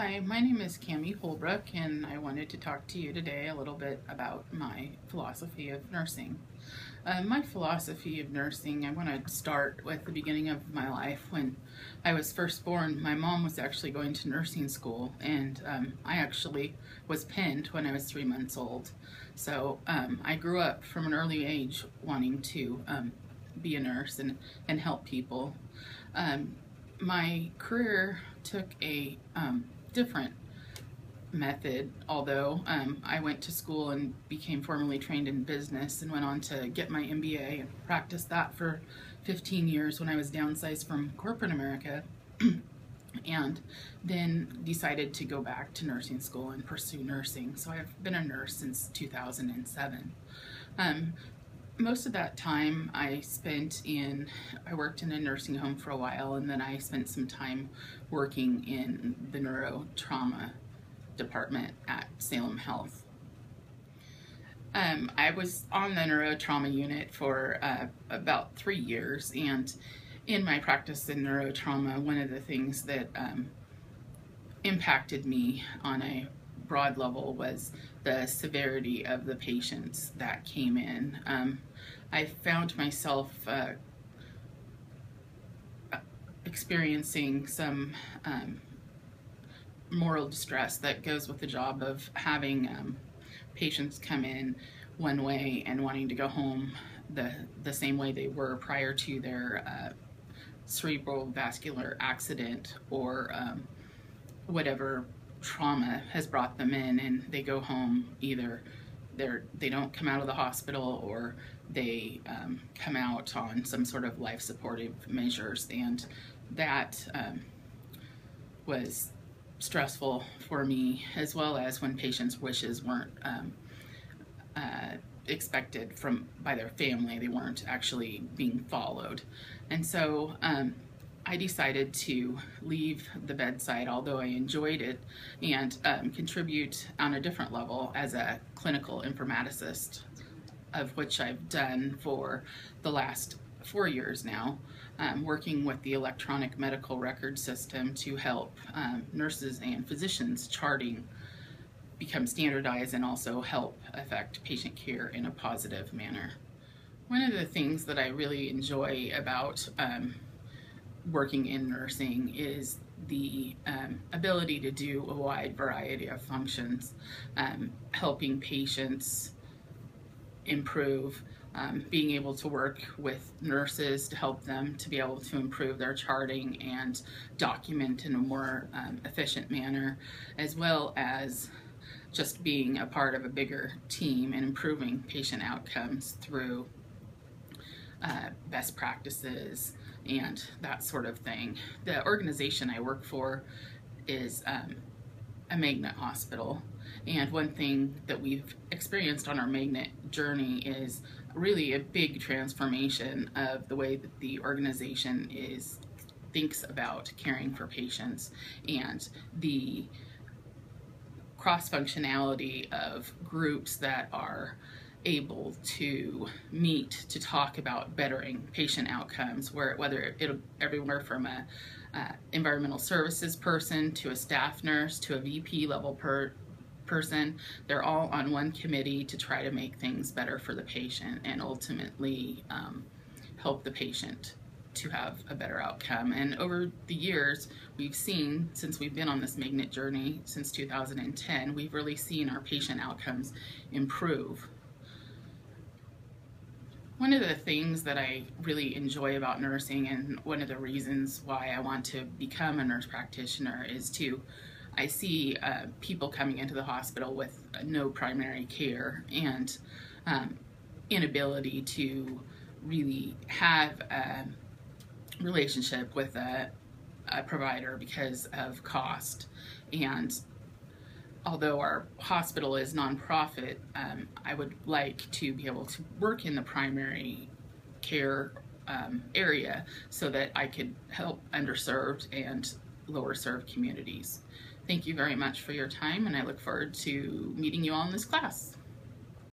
Hi, my name is Cami Holbrook, and I wanted to talk to you today a little bit about my philosophy of nursing. My philosophy of nursing, I want to start with the beginning of my life. When I was first born, my mom was actually going to nursing school, and I actually was pinned when I was 3 months old. So I grew up from an early age wanting to be a nurse and help people. My career took a different method, although I went to school and became formally trained in business and went on to get my MBA and practiced that for 15 years when I was downsized from corporate America and then decided to go back to nursing school and pursue nursing. So I've been a nurse since 2007. Most of that time I worked in a nursing home for a while, and then I spent some time working in the neurotrauma department at Salem Health. I was on the neurotrauma unit for about 3 years, and in my practice in neurotrauma, one of the things that impacted me on a broad level was the severity of the patients that came in. I found myself experiencing some moral distress that goes with the job of having patients come in one way and wanting to go home the same way they were prior to their cerebral vascular accident or whatever trauma has brought them in, and they go home either they don't come out of the hospital or they come out on some sort of life supportive measures, and that was stressful for me, as well as when patients' wishes weren't expected by their family. They weren't actually being followed. And so I decided to leave the bedside, although I enjoyed it, and contribute on a different level as a clinical informaticist, of which I've done for the last 4 years now, working with the electronic medical record system to help nurses and physicians charting become standardized and also help affect patient care in a positive manner. One of the things that I really enjoy about working in nursing is the ability to do a wide variety of functions, helping patients improve, being able to work with nurses to help them to be able to improve their charting and document in a more efficient manner, as well as just being a part of a bigger team and improving patient outcomes through best practices and that sort of thing. The organization I work for is a magnet hospital, and one thing that we've experienced on our magnet journey is really a big transformation of the way that the organization thinks about caring for patients, and the cross-functionality of groups that are able to meet to talk about bettering patient outcomes, whether it'll everywhere from a environmental services person to a staff nurse to a VP level person. They're all on one committee to try to make things better for the patient and ultimately help the patient to have a better outcome. And over the years, we've seen, since we've been on this magnet journey since 2010, we've really seen our patient outcomes improve. One of the things that I really enjoy about nursing, and one of the reasons why I want to become a nurse practitioner, is I see people coming into the hospital with no primary care and inability to really have a relationship with a provider because of cost. And although our hospital is nonprofit, I would like to be able to work in the primary care area so that I could help underserved and lower served communities. Thank you very much for your time, and I look forward to meeting you all in this class.